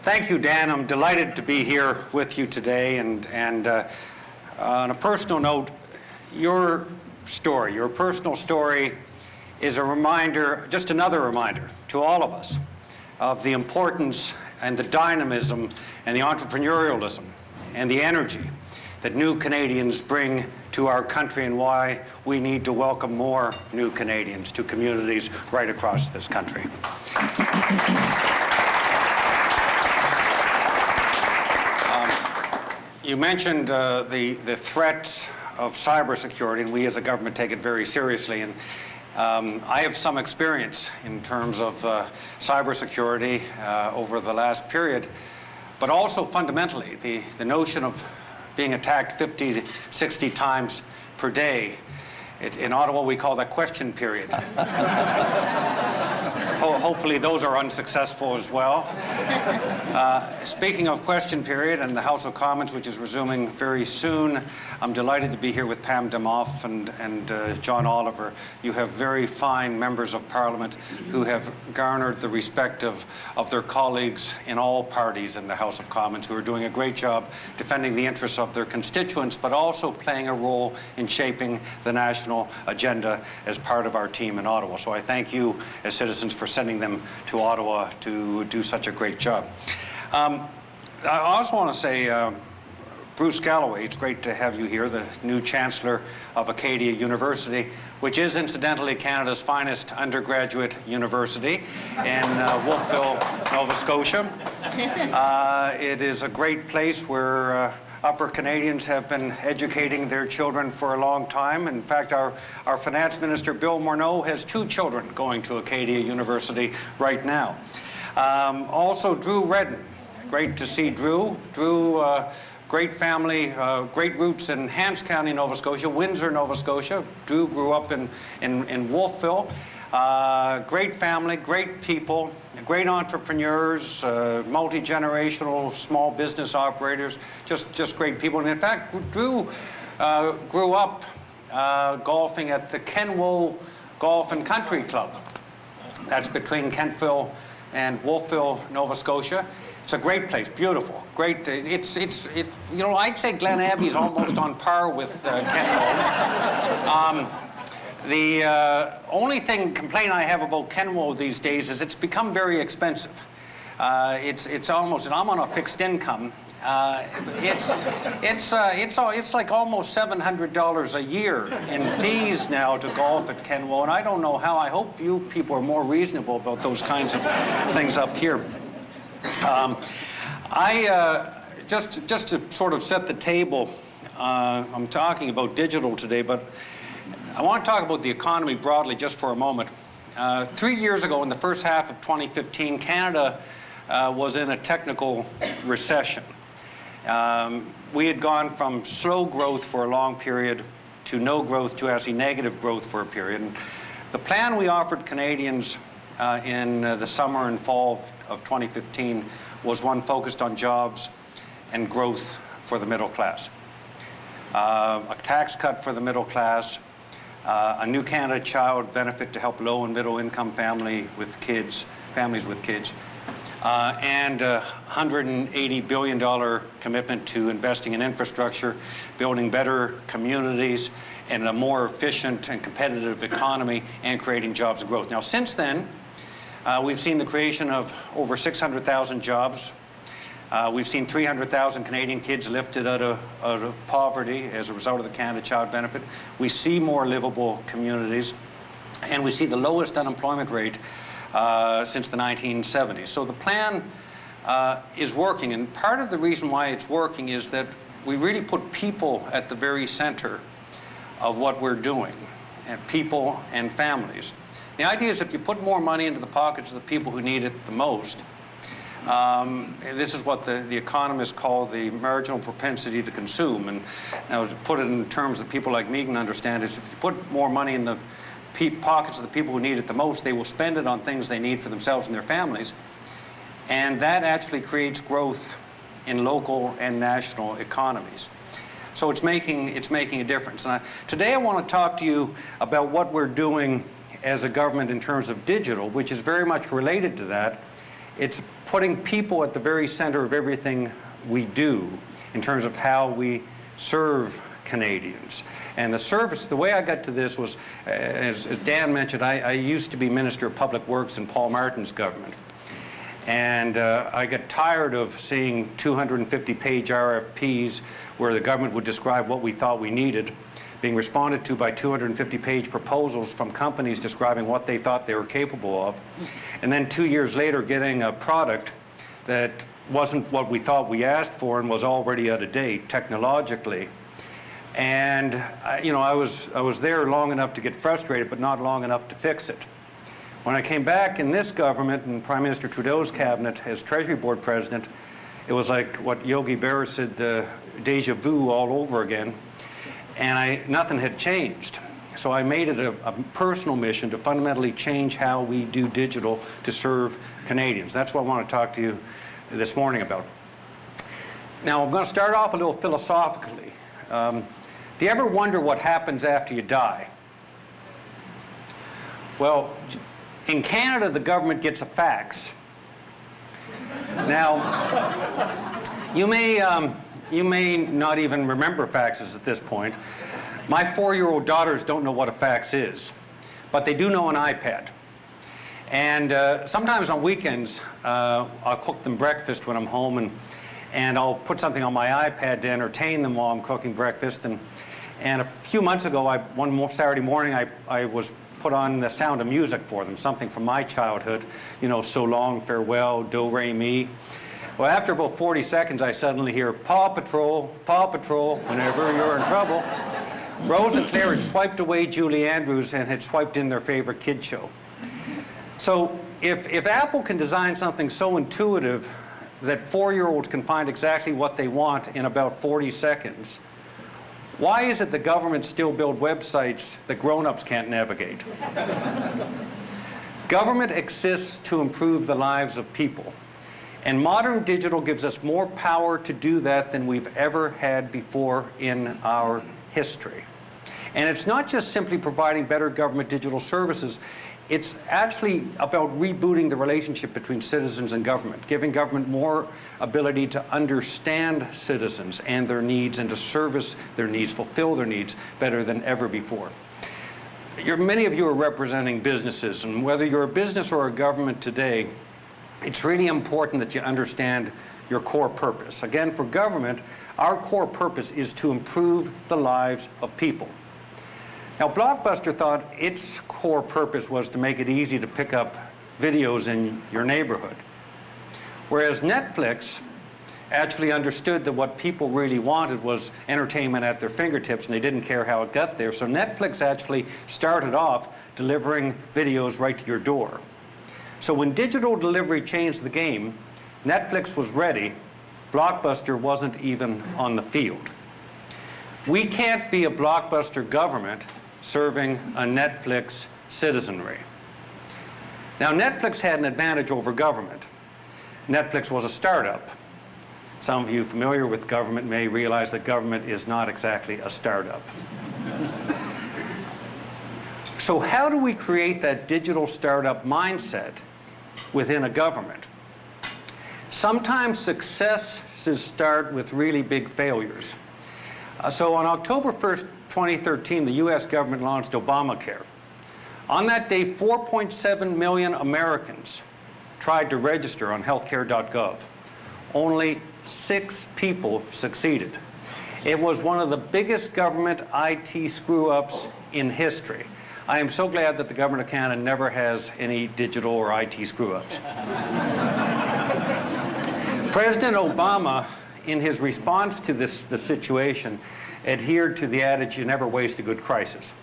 Thank you, Dan. I'm delighted to be here with you today. And on a personal note, your story, your personal story, is a reminder, just another reminder to all of us of the importance and the dynamism and the entrepreneurialism and the energy that new Canadians bring to our country, and why we need to welcome more new Canadians to communities right across this country. You mentioned the threats of cybersecurity, and we as a government take it very seriously. And I have some experience in terms of cybersecurity over the last period, but also fundamentally the notion of being attacked 50 to 60 times per day. In Ottawa, we call that question period. Hopefully those are unsuccessful as well. Speaking of question period and the House of Commons, which is resuming very soon, I'm delighted to be here with Pam Demoff and John Oliver. You have very fine members of Parliament who have garnered the respect of their colleagues in all parties in the House of Commons, who are doing a great job defending the interests of their constituents, but also playing a role in shaping the national agenda as part of our team in Ottawa. So I thank you as citizens for sending them to Ottawa to do such a great job. I also want to say, Bruce Galloway, it's great to have you here, the new Chancellor of Acadia University, which is incidentally Canada's finest undergraduate university in Wolfville, Nova Scotia. It is a great place where Upper Canadians have been educating their children for a long time. In fact, our Finance Minister, Bill Morneau, has 2 children going to Acadia University right now. Also, Drew Redden. Great to see Drew. Drew, great family, great roots in Hants County, Nova Scotia, Windsor, Nova Scotia. Drew grew up in Wolfville. Great family, great people, great entrepreneurs, multi-generational small business operators, just great people. And in fact, Drew grew up golfing at the Kenwo Golf and Country Club. That's between Kentville and Wolfville, Nova Scotia. It's a great place, beautiful, great. You know, I'd say Glen Abbey's almost on par with Kenwo. The only complaint I have about Kenwo these days is it's become very expensive. It's almost, and I'm on a fixed income. It's like almost $700 a year in fees now to golf at Kenwo, and I don't know how. I hope you people are more reasonable about those kinds of things up here. Just to sort of set the table, I'm talking about digital today, but I want to talk about the economy broadly just for a moment. 3 years ago, in the first half of 2015, Canada was in a technical recession. We had gone from slow growth for a long period to no growth to actually negative growth for a period. And the plan we offered Canadians in the summer and fall of 2015 was one focused on jobs and growth for the middle class. A tax cut for the middle class, a new Canada Child benefit to help low and middle income families with kids, and a $180 billion commitment to investing in infrastructure, building better communities, and a more efficient and competitive economy, and creating jobs and growth. Now, since then, we've seen the creation of over 600,000 jobs. We've seen 300,000 Canadian kids lifted out of poverty as a result of the Canada Child benefit. We see more livable communities, and we see the lowest unemployment rate since the 1970s. So the plan is working, and part of the reason why it's working is that we really put people at the very center of what we're doing, and people and families. The idea is if you put more money into the pockets of the people who need it the most, this is what the economists call the marginal propensity to consume. And now, to put it in terms that people like me can understand, is if you put more money in the pockets of the people who need it the most, they will spend it on things they need for themselves and their families. And that actually creates growth in local and national economies. So it's making a difference. And today I want to talk to you about what we're doing as a government in terms of digital, which is very much related to that, It's putting people at the very center of everything we do in terms of how we serve Canadians. And the service, the way I got to this was, as Dan mentioned, I used to be Minister of Public Works in Paul Martin's government. And I got tired of seeing 250-page RFPs where the government would describe what we thought we needed, being responded to by 250-page proposals from companies describing what they thought they were capable of. And then 2 years later, getting a product that wasn't what we thought we asked for and was already out of date technologically. And I was there long enough to get frustrated, but not long enough to fix it. When I came back in this government and Prime Minister Trudeau's cabinet as Treasury Board President, it was like what Yogi Berra said, deja vu all over again, and nothing had changed. So I made it a personal mission to fundamentally change how we do digital to serve Canadians. That's what I want to talk to you this morning about. Now, I'm going to start off a little philosophically. Do you ever wonder what happens after you die? Well, in Canada, the government gets a fax. Now, you may not even remember faxes at this point. My 4-year-old daughters don't know what a fax is, but they do know an iPad. And sometimes on weekends, I'll cook them breakfast when I'm home, and I'll put something on my iPad to entertain them while I'm cooking breakfast. And a few months ago, one Saturday morning, I was put on The Sound of Music for them, something from my childhood, So Long, Farewell, Do, Re, Mi. Well, after about 40 seconds, I suddenly hear, Paw Patrol, whenever you're in trouble. Rose and Claire had swiped away Julie Andrews and had swiped in their favorite kid show. So if Apple can design something so intuitive that 4-year-olds can find exactly what they want in about 40 seconds, why is it the government still build websites that grown-ups can't navigate? Government exists to improve the lives of people. And modern digital gives us more power to do that than we've ever had before in our history. And it's not just simply providing better government digital services. It's actually about rebooting the relationship between citizens and government, giving government more ability to understand citizens and their needs and to service their needs, fulfill their needs better than ever before. Many of you are representing businesses, and whether you're a business or a government today, it's really important that you understand your core purpose. Again, for government, our core purpose is to improve the lives of people. Now, Blockbuster thought its core purpose was to make it easy to pick up videos in your neighborhood. Whereas Netflix actually understood that what people really wanted was entertainment at their fingertips, and they didn't care how it got there. So Netflix actually started off delivering videos right to your door. So when digital delivery changed the game, Netflix was ready. Blockbuster wasn't even on the field. We can't be a Blockbuster government serving a Netflix citizenry. Now, Netflix had an advantage over government. Netflix was a startup. Some of you familiar with government may realize that government is not exactly a startup. So how do we create that digital startup mindset within a government? Sometimes successes start with really big failures. So on October 1st, 2013, the US government launched Obamacare. On that day, 4.7 million Americans tried to register on healthcare.gov. Only 6 people succeeded. It was one of the biggest government IT screw-ups in history. I am so glad that the government of Canada never has any digital or IT screw-ups. President Obama, in his response to the situation, adhered to the adage, you never waste a good crisis.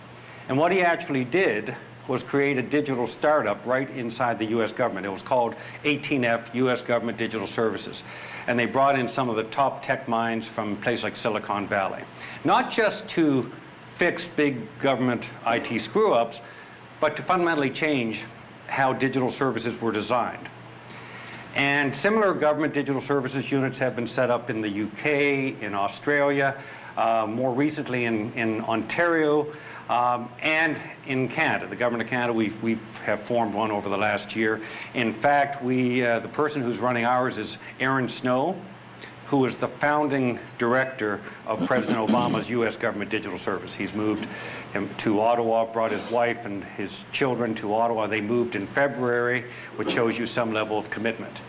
And what he actually did was create a digital startup right inside the US government. It was called 18F, US Government Digital Services. And they brought in some of the top tech minds from places like Silicon Valley. Not just to fix big government IT screw-ups, but to fundamentally change how digital services were designed. And similar government digital services units have been set up in the UK, in Australia, more recently in Ontario. and in Canada, the Government of Canada, we have formed one over the last year. In fact, the person who's running ours is Aaron Snow, who is the founding director of President Obama's U.S. government digital service. He's moved to Ottawa, brought his wife and his children to Ottawa. They moved in February, which shows you some level of commitment.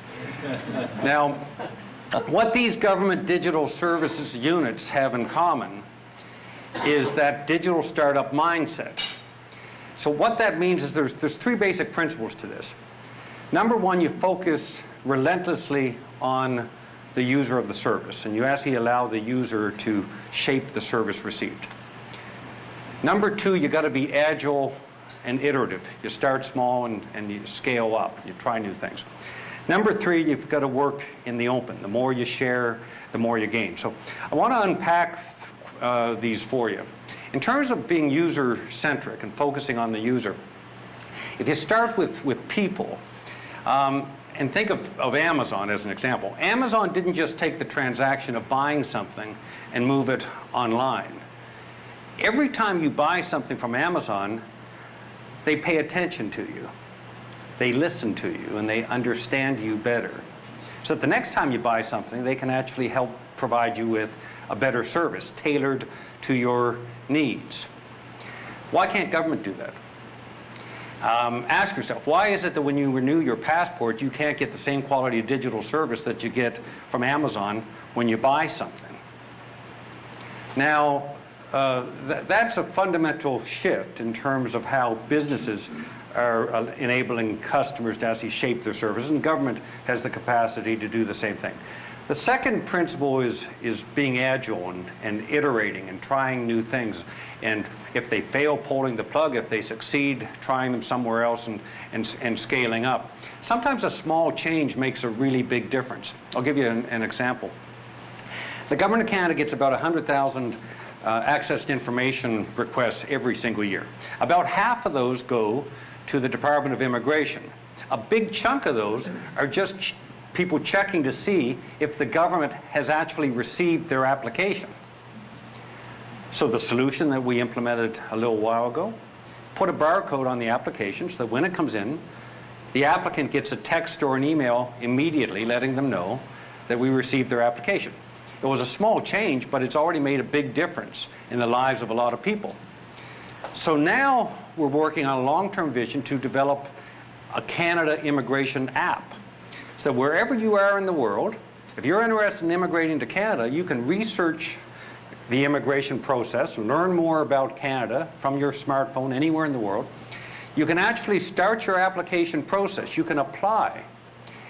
Now, what these government digital services units have in common is that digital startup mindset. So what that means is there's three basic principles to this. Number one, you focus relentlessly on the user of the service, and you actually allow the user to shape the service received. Number two, you got to be agile and iterative. You start small and you scale up. You try new things. Number three, you've got to work in the open. The more you share, the more you gain. So I want to unpack these for you. In terms of being user-centric and focusing on the user, if you start with people, and think of Amazon as an example. Amazon didn't just take the transaction of buying something and move it online. Every time you buy something from Amazon, they pay attention to you. They listen to you and they understand you better. So that the next time you buy something, they can actually help provide you with a better service tailored to your needs. Why can't government do that? Ask yourself, why is it that when you renew your passport, you can't get the same quality of digital service that you get from Amazon when you buy something? Now, that's a fundamental shift in terms of how businesses are enabling customers to actually shape their services, and government has the capacity to do the same thing. The second principle is being agile and iterating and trying new things. And if they fail, pulling the plug. If they succeed, trying them somewhere else and scaling up. Sometimes a small change makes a really big difference. I'll give you an example. The Government of Canada gets about 100,000 access to information requests every single year. About half of those go to the Department of Immigration. A big chunk of those are just people checking to see if the government has actually received their application. So the solution that we implemented a little while ago, put a barcode on the application so that when it comes in, the applicant gets a text or an email immediately letting them know that we received their application. It was a small change, but it's already made a big difference in the lives of a lot of people. So now we're working on a long-term vision to develop a Canada immigration app. So wherever you are in the world, if you're interested in immigrating to Canada, you can research the immigration process, learn more about Canada from your smartphone anywhere in the world. You can actually start your application process. You can apply,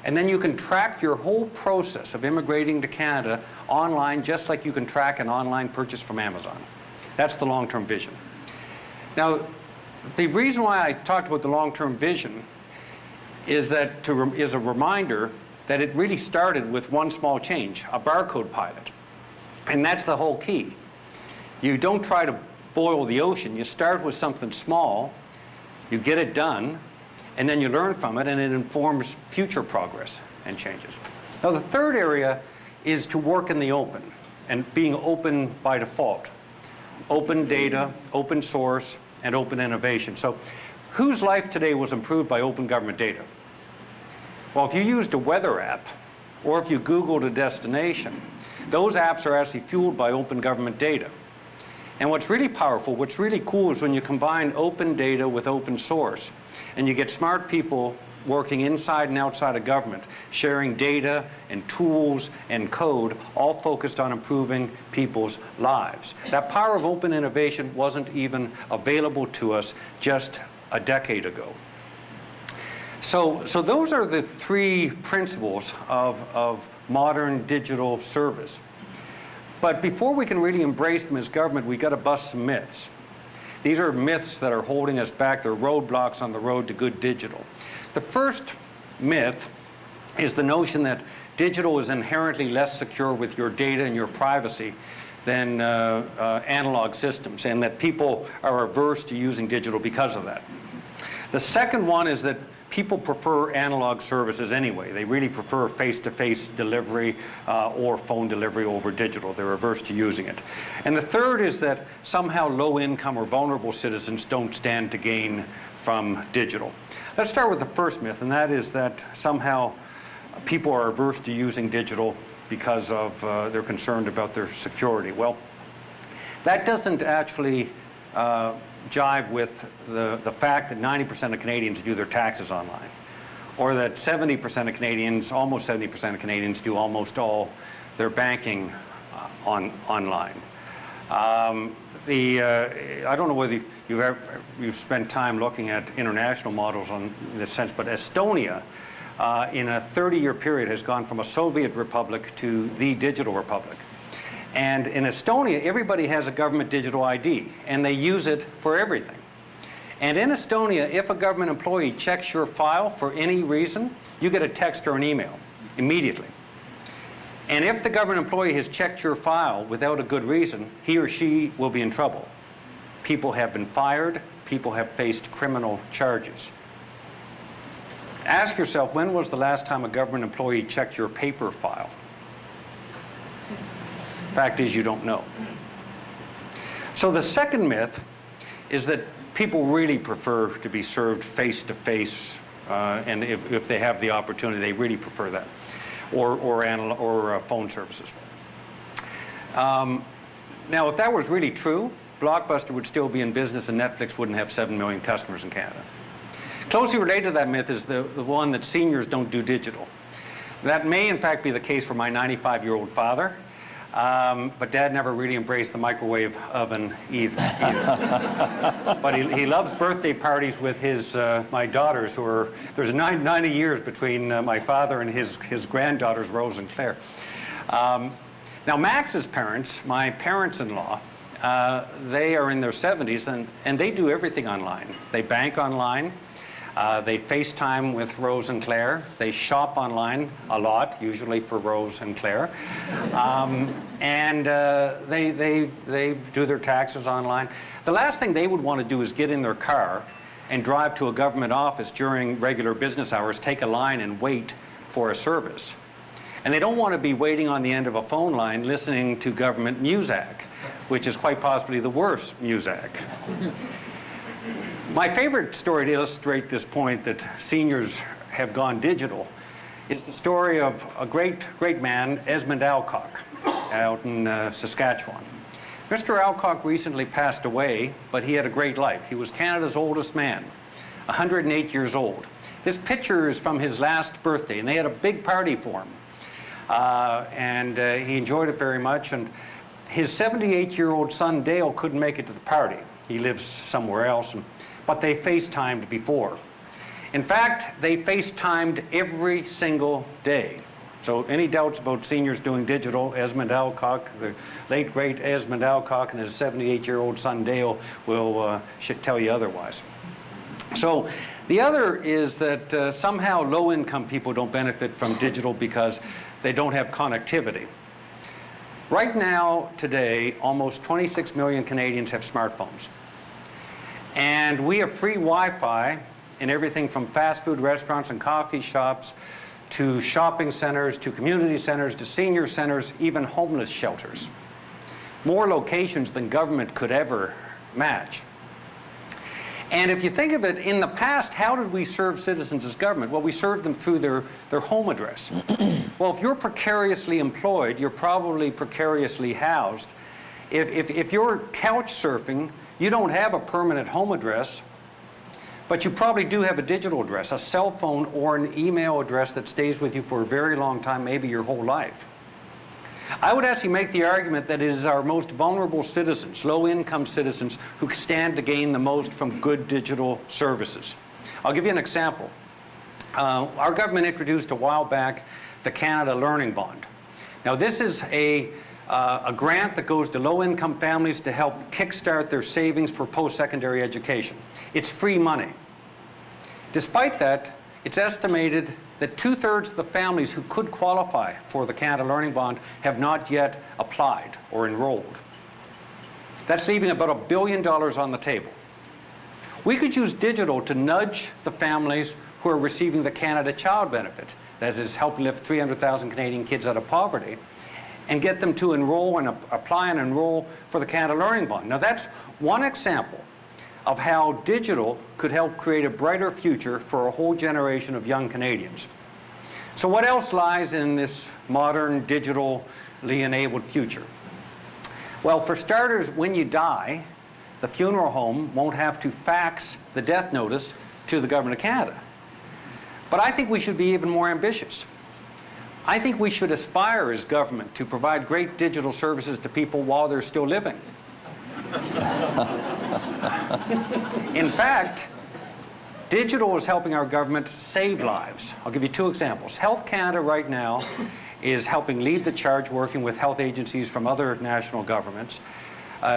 and then you can track your whole process of immigrating to Canada online, just like you can track an online purchase from Amazon. That's the long-term vision. Now, the reason why I talked about the long-term vision is that is a reminder that it really started with one small change, a barcode pilot. And that's the whole key. You don't try to boil the ocean. You start with something small, you get it done, and then you learn from it, and it informs future progress and changes. Now, the third area is to work in the open, and being open by default. Open data, open source, and open innovation. So whose life today was improved by open government data? Well, if you used a weather app, or if you Googled a destination, those apps are actually fueled by open government data. And what's really powerful, what's really cool is when you combine open data with open source, and you get smart people working inside and outside of government, sharing data and tools and code, all focused on improving people's lives. That power of open innovation wasn't even available to us just a decade ago. So those are the three principles of modern digital service. But before we can really embrace them as government, we've got to bust some myths. These are myths that are holding us back. They're roadblocks on the road to good digital. The first myth is the notion that digital is inherently less secure with your data and your privacy than analog systems, and that people are averse to using digital because of that. The second one is that people prefer analog services anyway. They really prefer face-to-face delivery or phone delivery over digital. They're averse to using it. And the third is that somehow low-income or vulnerable citizens don't stand to gain from digital. Let's start with the first myth, and that is that somehow people are averse to using digital because of they're concerned about their security. Well, that doesn't actually jive with the fact that 90% of Canadians do their taxes online, or that 70% of Canadians, almost 70% of Canadians, do almost all their banking online. I don't know whether you've spent time looking at international models in this sense, but Estonia, in a 30-year period, has gone from a Soviet republic to the digital republic. And in Estonia, everybody has a government digital ID, and they use it for everything. And in Estonia, if a government employee checks your file for any reason, you get a text or an email immediately. And if the government employee has checked your file without a good reason, he or she will be in trouble. People have been fired. People have faced criminal charges. Ask yourself, when was the last time a government employee checked your paper file? Fact is, you don't know. So the second myth is that people really prefer to be served face-to-face, and if they have the opportunity, they really prefer that, or phone services. Now, if that was really true, Blockbuster would still be in business and Netflix wouldn't have 7 million customers in Canada. Closely related to that myth is the one that seniors don't do digital. That may, in fact, be the case for my 95-year-old father. But Dad never really embraced the microwave oven either. But he loves birthday parties with my daughters, who are, there's 90 years between my father and his granddaughters, Rose and Claire. Now, Max's parents, my parents-in-law, they are in their 70s, and they do everything online. They bank online. They FaceTime with Rose and Claire. They shop online a lot, usually for Rose and Claire. And they do their taxes online. The last thing they would want to do is get in their car and drive to a government office during regular business hours, take a line and wait for a service. And they don't want to be waiting on the end of a phone line listening to government music, which is quite possibly the worst music. My favorite story to illustrate this point that seniors have gone digital is the story of a great man, Esmond Alcock, out in Saskatchewan. Mr. Alcock recently passed away, but he had a great life. He was Canada's oldest man, 108 years old. This picture is from his last birthday, and they had a big party for him. He enjoyed it very much, and his 78-year-old son, Dale, couldn't make it to the party. He lives somewhere else. But they FaceTimed before. In fact, they FaceTimed every single day. So any doubts about seniors doing digital, Esmond Alcock, the late great Esmond Alcock, and his 78-year-old son Dale will should tell you otherwise. So the other is that somehow low-income people don't benefit from digital because they don't have connectivity. Right now, today, almost 26 million Canadians have smartphones. And we have free Wi-Fi in everything from fast food restaurants and coffee shops to shopping centers, to community centers, to senior centers, even homeless shelters. More locations than government could ever match. And if you think of it, in the past, how did we serve citizens as government? Well, we served them through their home address. Well, if you're precariously employed, you're probably precariously housed. If you're couch surfing, you don't have a permanent home address, but you probably do have a digital address, a cell phone or an email address that stays with you for a very long time, maybe your whole life. I would actually make the argument that it is our most vulnerable citizens, low-income citizens, who stand to gain the most from good digital services. I'll give you an example. Our government introduced a while back the Canada Learning Bond. Now, this is a grant that goes to low-income families to help kickstart their savings for post-secondary education. It's free money. Despite that, it's estimated that 2/3 of the families who could qualify for the Canada Learning Bond have not yet applied or enrolled. That's leaving about $1 billion on the table. We could use digital to nudge the families who are receiving the Canada Child Benefit that has helped lift 300,000 Canadian kids out of poverty, and get them to enroll and apply and enroll for the Canada Learning Bond. Now that's one example of how digital could help create a brighter future for a whole generation of young Canadians. So what else lies in this modern, digitally enabled future? Well, for starters, when you die, the funeral home won't have to fax the death notice to the Government of Canada. But I think we should be even more ambitious. I think we should aspire as government to provide great digital services to people while they're still living. In fact, digital is helping our government save lives. I'll give you two examples. Health Canada right now is helping lead the charge, working with health agencies from other national governments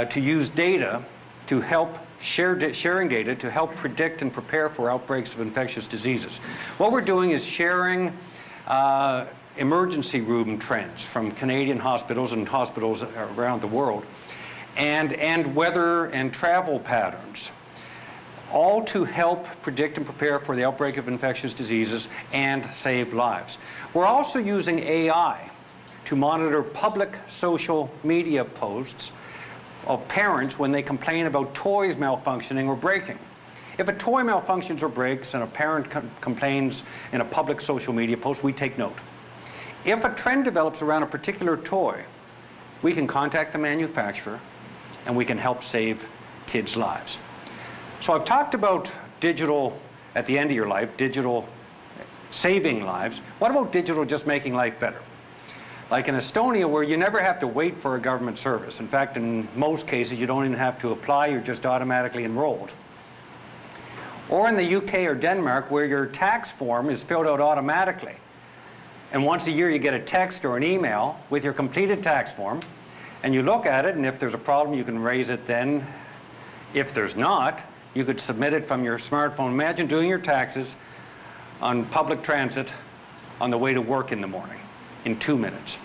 to use data to help sharing data to help predict and prepare for outbreaks of infectious diseases. What we're doing is sharing emergency room trends from Canadian hospitals and hospitals around the world, and weather and travel patterns, all to help predict and prepare for the outbreak of infectious diseases and save lives. We're also using AI to monitor public social media posts of parents when they complain about toys malfunctioning or breaking. If a toy malfunctions or breaks and a parent complains in a public social media post, we take note. If a trend develops around a particular toy, we can contact the manufacturer and we can help save kids' lives. So I've talked about digital at the end of your life, digital saving lives. What about digital just making life better? Like in Estonia, where you never have to wait for a government service. In fact, in most cases, you don't even have to apply, you're just automatically enrolled. Or in the UK or Denmark, where your tax form is filled out automatically. And once a year, you get a text or an email with your completed tax form, and you look at it, and if there's a problem, you can raise it then. If there's not, you could submit it from your smartphone. Imagine doing your taxes on public transit on the way to work in the morning in 2 minutes.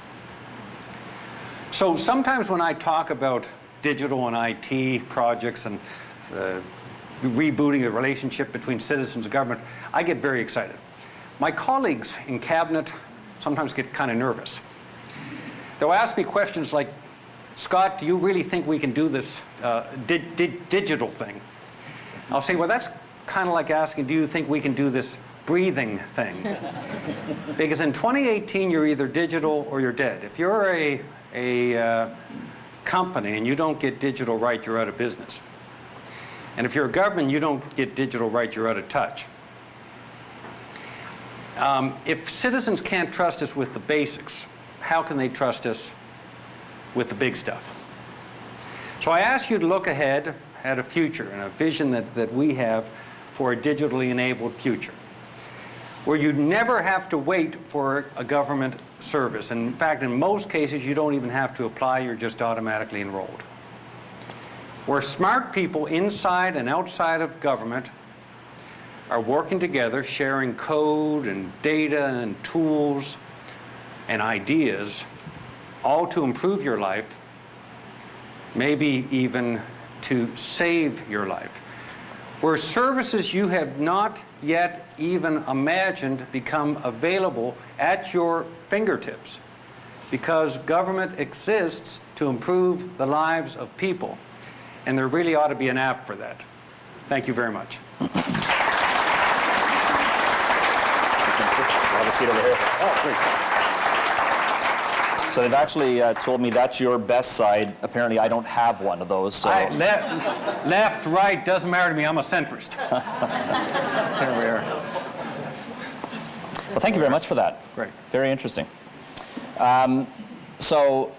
So sometimes when I talk about digital and IT projects and rebooting the relationship between citizens and government, I get very excited. My colleagues in cabinet sometimes get kind of nervous. They'll ask me questions like, Scott, do you really think we can do this digital thing? I'll say, well, that's kind of like asking, do you think we can do this breathing thing? Because in 2018, you're either digital or you're dead. If you're a company and you don't get digital right, you're out of business. And if you're a government, you don't get digital right, you're out of touch. If citizens can't trust us with the basics, how can they trust us with the big stuff? So I ask you to look ahead at a future and a vision that we have for a digitally enabled future, where you never have to wait for a government service. And in fact, in most cases, you don't even have to apply, you're just automatically enrolled. Where smart people inside and outside of government are working together, sharing code and data and tools and ideas, all to improve your life, maybe even to save your life. Where services you have not yet even imagined become available at your fingertips, because government exists to improve the lives of people. And there really ought to be an app for that. Thank you very much. Have a seat over here. Oh, please. So they've actually told me that's your best side. Apparently, I don't have one of those. So. Left, right, doesn't matter to me. I'm a centrist. There we are. Well, thank you very much for that. Great. Very interesting. So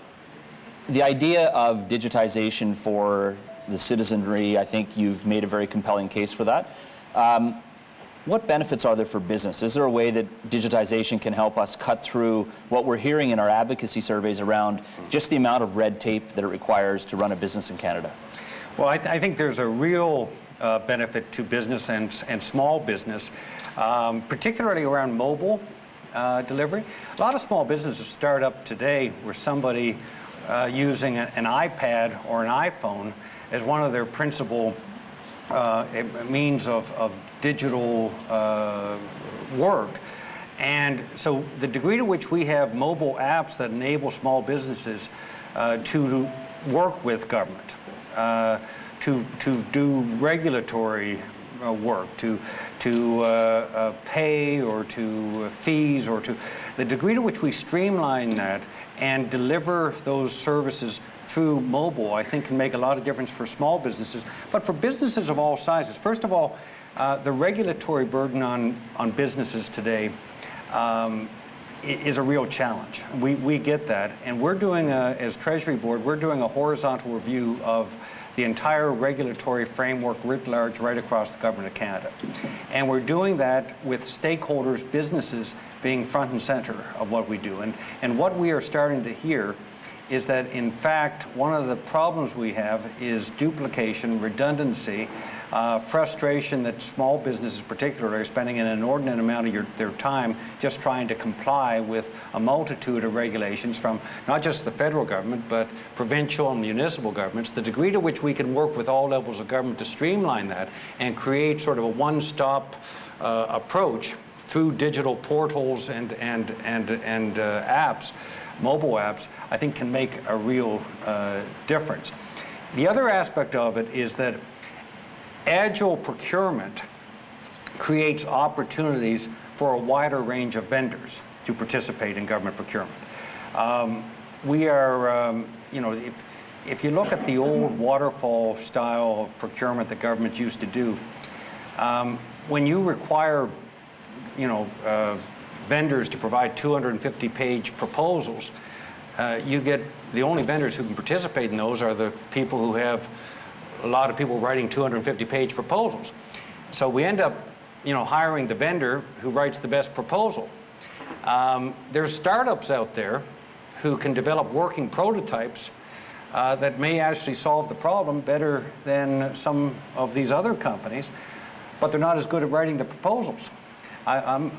the idea of digitization for the citizenry, I think you've made a very compelling case for that. What benefits are there for business? Is there a way that digitization can help us cut through what we're hearing in our advocacy surveys around just the amount of red tape that it requires to run a business in Canada? Well, I think there's a real benefit to business and small business, particularly around mobile delivery. A lot of small businesses start up today where somebody using an iPad or an iPhone as one of their principal means of digital work. And so the degree to which we have mobile apps that enable small businesses to work with government, to do regulatory work, to pay or to fees, or to the degree to which we streamline that and deliver those services through mobile, I think can make a lot of difference for small businesses, but for businesses of all sizes. First of all, the regulatory burden on businesses today is a real challenge. We get that, and we're doing, as Treasury Board, we're doing a horizontal review of the entire regulatory framework writ large right across the government of Canada. And we're doing that with stakeholders, businesses being front and center of what we do. And what we are starting to hear is that, in fact, one of the problems we have is duplication, redundancy, frustration that small businesses particularly are spending an inordinate amount of their time just trying to comply with a multitude of regulations from not just the federal government, but provincial and municipal governments. The degree to which we can work with all levels of government to streamline that and create sort of a one-stop approach through digital portals and apps, mobile apps, I think can make a real difference. The other aspect of it is that agile procurement creates opportunities for a wider range of vendors to participate in government procurement. We are, you know, if you look at the old waterfall style of procurement that government used to do, when you require, you know, vendors to provide 250-page proposals, you get the only vendors who can participate in those are the people who have a lot of people writing 250-page proposals. So we end up, you know, hiring the vendor who writes the best proposal. There's startups out there who can develop working prototypes that may actually solve the problem better than some of these other companies, but they're not as good at writing the proposals.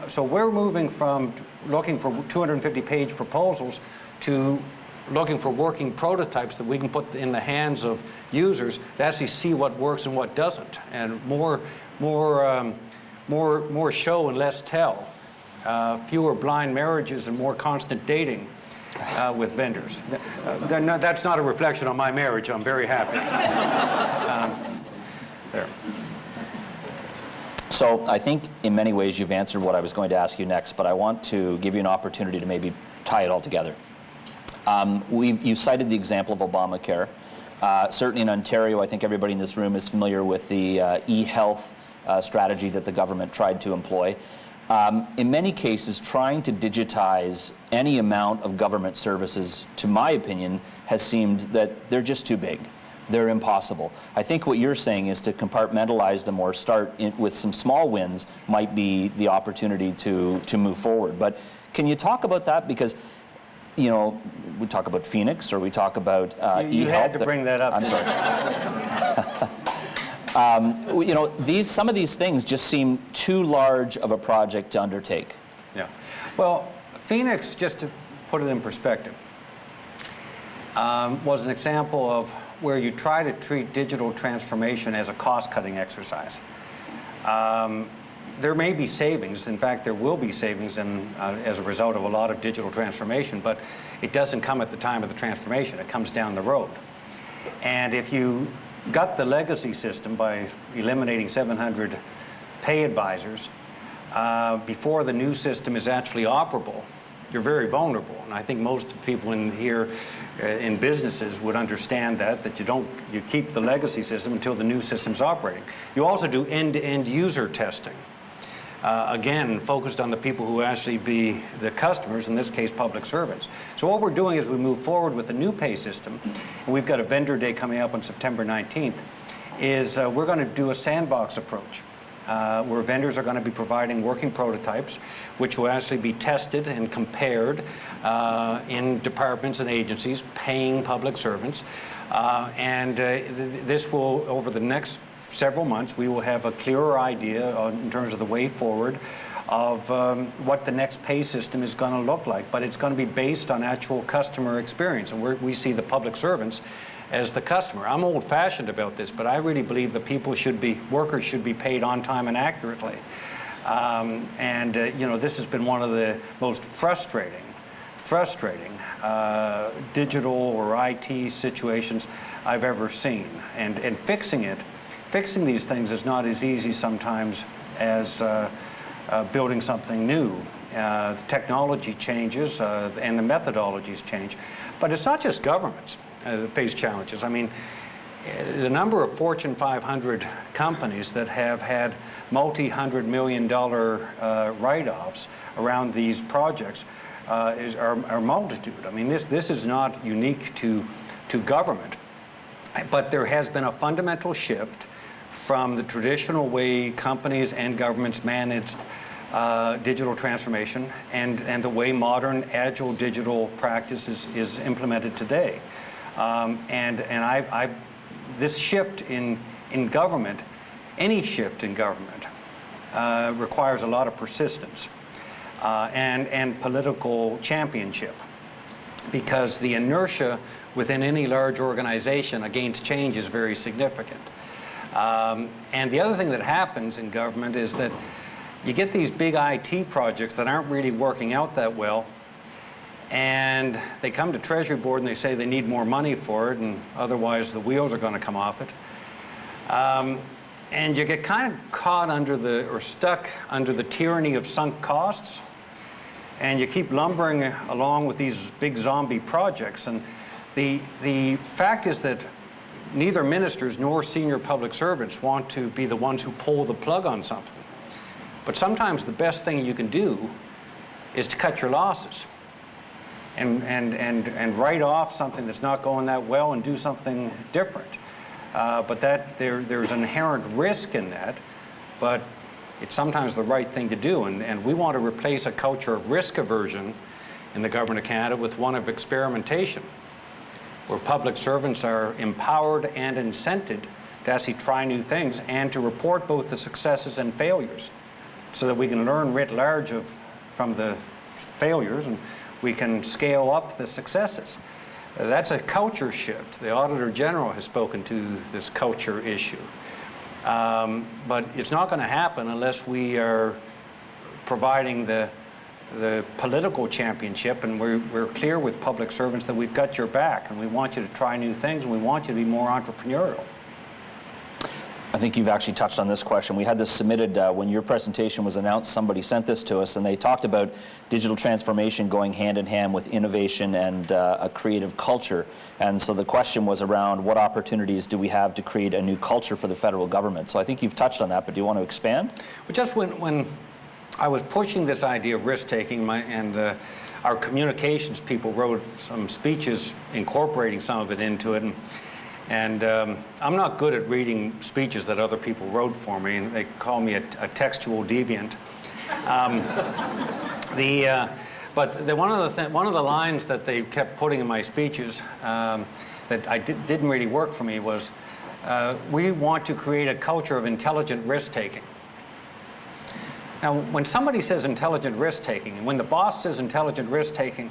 So we're moving from looking for 250-page proposals to looking for working prototypes that we can put in the hands of users to actually see what works and what doesn't, and more show and less tell, fewer blind marriages and more constant dating with vendors. That's not a reflection on my marriage. I'm very happy. There. So I think in many ways you've answered what I was going to ask you next, but I want to give you an opportunity to maybe tie it all together. You cited the example of Obamacare. Certainly in Ontario, I think everybody in this room is familiar with the e-health strategy that the government tried to employ. In many cases, trying to digitize any amount of government services, to my opinion, has seemed that they're just too big. They're impossible. I think what you're saying is to compartmentalize them or start with some small wins might be the opportunity to move forward. But can you talk about that? Because, you know, we talk about Phoenix or we talk about e-health. You had to bring that up. I'm sorry. You know, some of these things just seem too large of a project to undertake. Yeah. Well, Phoenix, just to put it in perspective, was an example of where you try to treat digital transformation as a cost-cutting exercise. There may be savings. In fact, there will be savings as a result of a lot of digital transformation, but it doesn't come at the time of the transformation. It comes down the road. And if you gut the legacy system by eliminating 700 pay advisors before the new system is actually operable, you're very vulnerable. And I think most people in here in businesses would understand that you keep the legacy system until the new system's operating. You also do end-to-end user testing. Again, focused on the people who actually be the customers, in this case, public servants. So what we're doing as we move forward with the new pay system, and we've got a vendor day coming up on September 19th, is we're going to do a sandbox approach, where vendors are going to be providing working prototypes, which will actually be tested and compared in departments and agencies paying public servants. This will, over the next several months, we will have a clearer idea in terms of the way forward of what the next pay system is going to look like. But it's going to be based on actual customer experience. And we see the public servants as the customer. I'm old-fashioned about this, but I really believe that workers should be paid on time and accurately. You know, this has been one of the most frustrating digital or IT situations I've ever seen. And fixing these things is not as easy sometimes as building something new. The technology changes and the methodologies change. But it's not just governments that face challenges. I mean, the number of Fortune 500 companies that have had multi-$100 million write-offs around these projects are multitude. I mean, this is not unique to government, but there has been a fundamental shift from the traditional way companies and governments managed digital transformation and the way modern agile digital practice is implemented today. This shift in government, any shift in government, requires a lot of persistence and political championship, because the inertia within any large organization against change is very significant. And the other thing that happens in government is that you get these big IT projects that aren't really working out that well, and they come to Treasury Board and they say they need more money for it, and otherwise the wheels are going to come off it. And you get kind of caught stuck under the tyranny of sunk costs, and you keep lumbering along with these big zombie projects. And the fact is that neither ministers nor senior public servants want to be the ones who pull the plug on something. But sometimes the best thing you can do is to cut your losses and write off something that's not going that well and do something different. But there's an inherent risk in that, but it's sometimes the right thing to do. And we want to replace a culture of risk aversion in the Government of Canada with one of experimentation, where public servants are empowered and incented to actually try new things and to report both the successes and failures, so that we can learn writ large from the failures and we can scale up the successes. That's a culture shift. The Auditor General has spoken to this culture issue. But it's not going to happen unless we are providing the political championship, and we're clear with public servants that we've got your back and we want you to try new things and we want you to be more entrepreneurial. I think you've actually touched on this question. We had this submitted when your presentation was announced. Somebody sent this to us, and they talked about digital transformation going hand in hand with innovation and a creative culture. And so the question was around what opportunities do we have to create a new culture for the federal government? So I think you've touched on that, but do you want to expand? Well, just when I was pushing this idea of risk-taking, our communications people wrote some speeches incorporating some of it into it. And I'm not good at reading speeches that other people wrote for me, and they call me a textual deviant. One of the lines that they kept putting in my speeches that didn't really work for me was, we want to create a culture of intelligent risk-taking. Now, when somebody says intelligent risk-taking, and when the boss says intelligent risk-taking,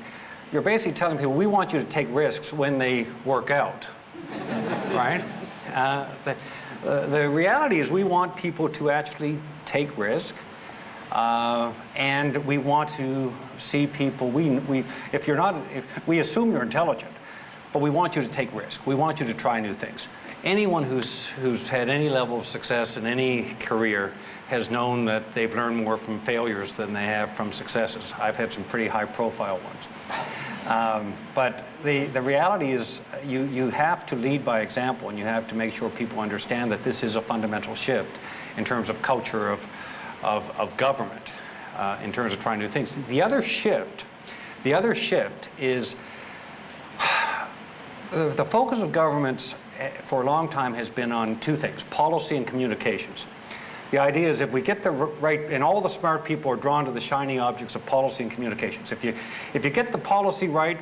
you're basically telling people, we want you to take risks when they work out. Right? The reality is we want people to actually take risk, and we want to see people. If we assume you're intelligent, but we want you to take risk. We want you to try new things. Anyone who's had any level of success in any career has known that they've learned more from failures than they have from successes. I've had some pretty high-profile ones. But the reality is you have to lead by example, and you have to make sure people understand that this is a fundamental shift in terms of culture of government, in terms of trying new things. The other shift is the focus of governments for a long time has been on two things: policy and communications. The idea is if we get the right, and all the smart people are drawn to the shiny objects of policy and communications. If you get the policy right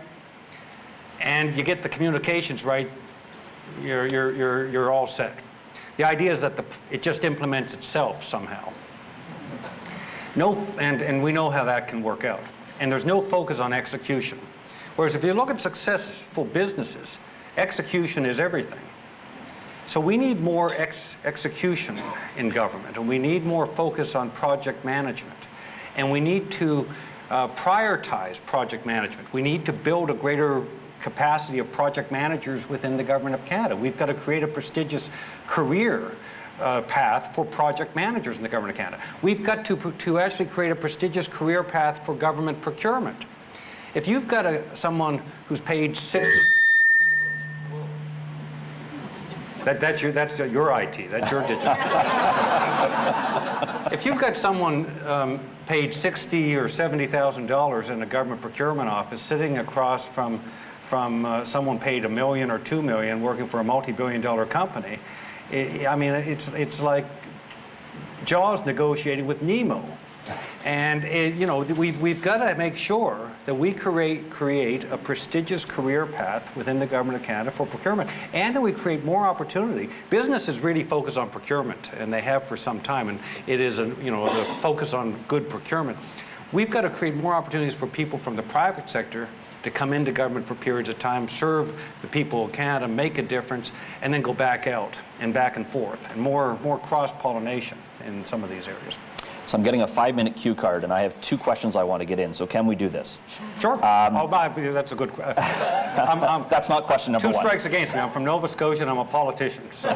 and you get the communications right, you're all set. The idea is that it just implements itself somehow. And we know how that can work out. And there's no focus on execution. Whereas if you look at successful businesses, execution is everything. So we need more execution in government, and we need more focus on project management. And we need to prioritize project management. We need to build a greater capacity of project managers within the Government of Canada. We've got to create a prestigious career path for project managers in the Government of Canada. We've got to actually create a prestigious career path for government procurement. If you've got someone who's paid 60... That's your IT, that's your digital. If you've got someone paid $60,000 or $70,000 in a government procurement office sitting across from someone paid $1 million or $2 million working for a multi-billion-dollar company, I mean, it's like Jaws negotiating with Nemo. And you know, we've got to make sure that we create a prestigious career path within the Government of Canada for procurement, and that we create more opportunity. Businesses really focus on procurement, and they have for some time, and it is the focus on good procurement. We've got to create more opportunities for people from the private sector to come into government for periods of time, serve the people of Canada, make a difference, and then go back out and back and forth, and more cross-pollination in some of these areas. So I'm getting a 5-minute cue card, and I have 2 questions I want to get in. So can we do this? Sure. That's a good question. That's not question number 1. 2 strikes against me. I'm from Nova Scotia, and I'm a politician. So.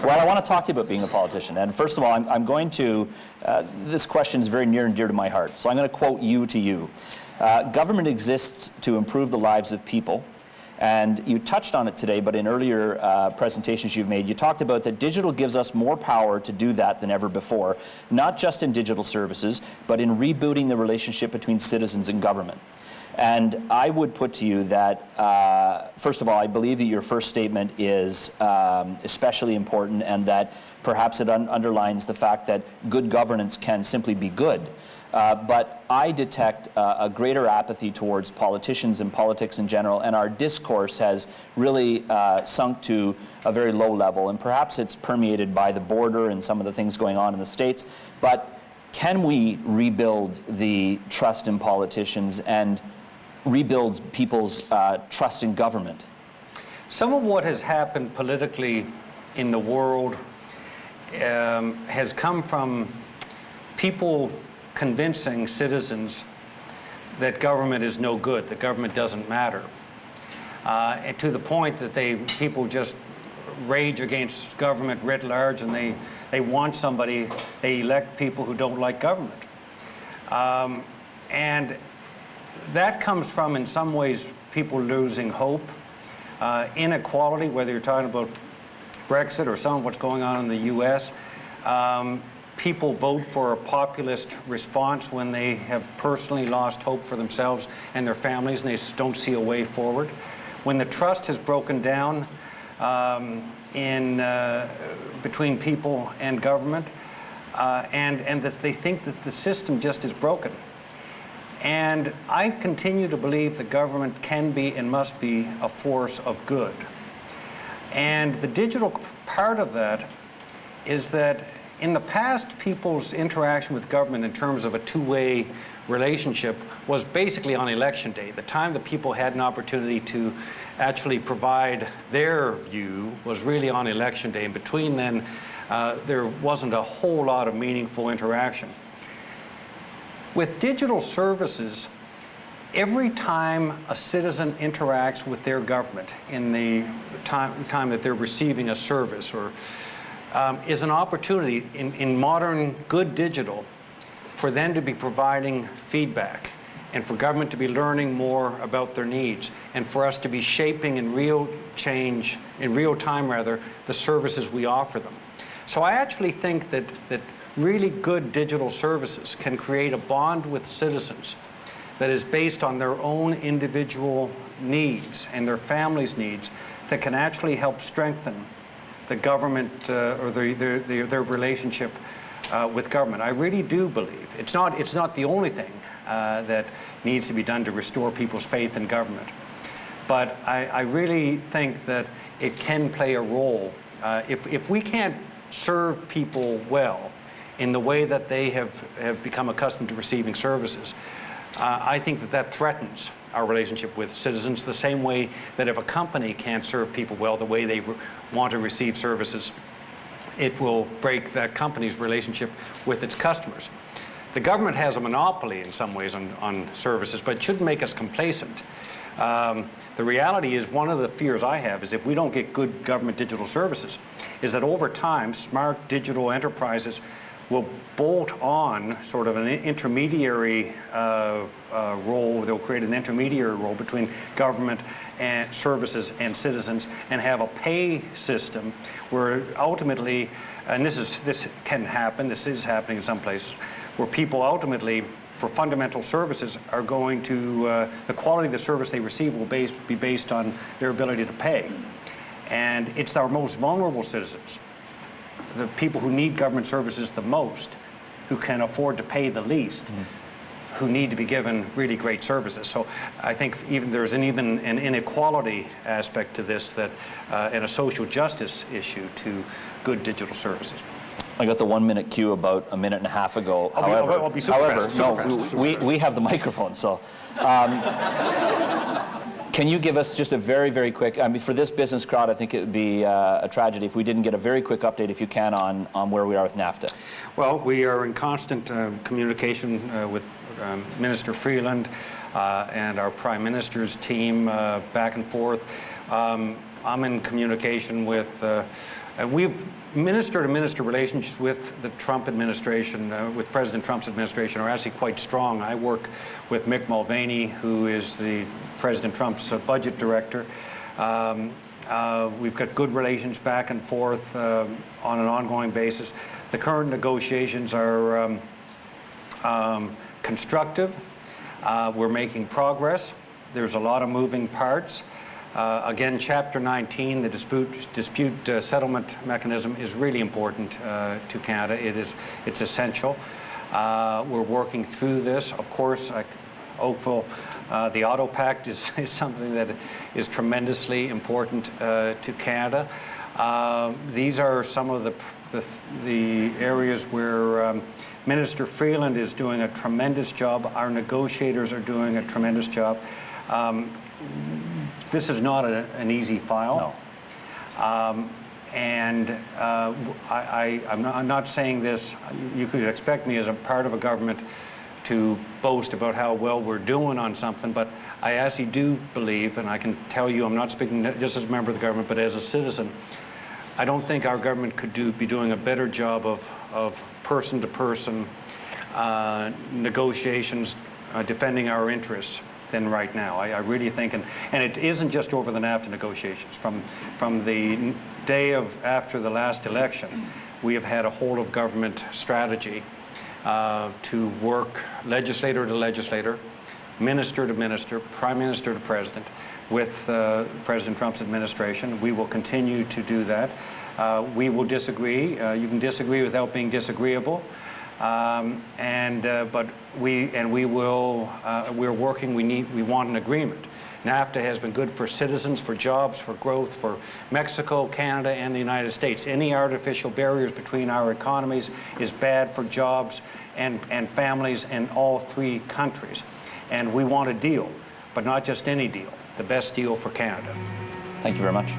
Well, I want to talk to you about being a politician. And first of all, I'm going to, this question is very near and dear to my heart. So I'm going to quote you to you. Government exists to improve the lives of people. And you touched on it today, but in earlier presentations you've made, you talked about that digital gives us more power to do that than ever before, not just in digital services, but in rebooting the relationship between citizens and government. And I would put to you that, first of all, I believe that your first statement is especially important, and that perhaps it underlines the fact that good governance can simply be good. But I detect a greater apathy towards politicians and politics in general, and our discourse has really sunk to a very low level, and perhaps it's permeated by the border and some of the things going on in the States. But can we rebuild the trust in politicians and rebuild people's trust in government? Some of what has happened politically in the world has come from people convincing citizens that government is no good, that government doesn't matter, and to the point that people just rage against government writ large, and they want somebody, they elect people who don't like government. And that comes from, in some ways, people losing hope, inequality, whether you're talking about Brexit or some of what's going on in the U.S., people vote for a populist response when they have personally lost hope for themselves and their families, and they don't see a way forward. When the trust has broken down between people and government, and that they think that the system just is broken. And I continue to believe that government can be and must be a force of good. And the digital part of that is that in the past, people's interaction with government in terms of a two-way relationship was basically on election day. The time that people had an opportunity to actually provide their view was really on election day. And between then, there wasn't a whole lot of meaningful interaction. With digital services, every time a citizen interacts with their government in the time that they're receiving a service or is an opportunity in modern good digital for them to be providing feedback, and for government to be learning more about their needs, and for us to be shaping in real time the services we offer them. So I actually think that really good digital services can create a bond with citizens that is based on their own individual needs and their families' needs, that can actually help strengthen the government or their relationship with government. I really do believe it's not the only thing that needs to be done to restore people's faith in government, but I really think that it can play a role. If we can't serve people well in the way that they have become accustomed to receiving services, I think that threatens our relationship with citizens, the same way that if a company can't serve people well the way they want to receive services, it will break that company's relationship with its customers. The government has a monopoly in some ways on services, but it shouldn't make us complacent. The reality is, one of the fears I have is if we don't get good government digital services, is that over time, smart digital enterprises will bolt on sort of an intermediary role. They'll create an intermediary role between government and services and citizens, and have a pay system where ultimately, and this can happen, this is happening in some places, where people ultimately, for fundamental services, are going to, the quality of the service they receive will be based on their ability to pay. And it's our most vulnerable citizens, the people who need government services the most, who can afford to pay the least, who need to be given really great services. So I think there's an inequality aspect to this, that and a social justice issue to good digital services. I got the 1 minute cue about a minute and a half ago. I'll be super fast. We have the microphone, so. Can you give us just a very, very quick, I mean, for this business crowd, I think it would be a tragedy if we didn't get a very quick update, if you can, on where we are with NAFTA. Well, we are in constant communication with Minister Freeland and our Prime Minister's team back and forth. I'm in communication with, we've minister-to-minister relationships with the Trump administration, with President Trump's administration, are actually quite strong. I work with Mick Mulvaney, who is the President Trump's budget director. We've got good relations back and forth on an ongoing basis. The current negotiations are constructive. We're making progress. There's a lot of moving parts. Again, Chapter 19, the dispute settlement mechanism, is really important to Canada. It's essential. We're working through this. Of course, Oakville, the Auto Pact is something that is tremendously important to Canada. These are some of the areas where Minister Freeland is doing a tremendous job. Our negotiators are doing a tremendous job. This is not an easy file. No. I'm not saying this, you could expect me as a part of a government to boast about how well we're doing on something, but I actually do believe, and I can tell you, I'm not speaking just as a member of the government, but as a citizen, I don't think our government could be doing a better job of person-to-person negotiations, defending our interests than right now. I really think, and it isn't just over the NAFTA negotiations. From the day after the last election, we have had a whole of government strategy to work legislator to legislator, minister to minister, prime minister to president, with President Trump's administration. We will continue to do that. We will disagree. You can disagree without being disagreeable. But we're working, we want an agreement. NAFTA has been good for citizens, for jobs, for growth, for Mexico, Canada, and the United States. Any artificial barriers between our economies is bad for jobs and families in all three countries. And we want a deal, but not just any deal, the best deal for Canada. Thank you very much.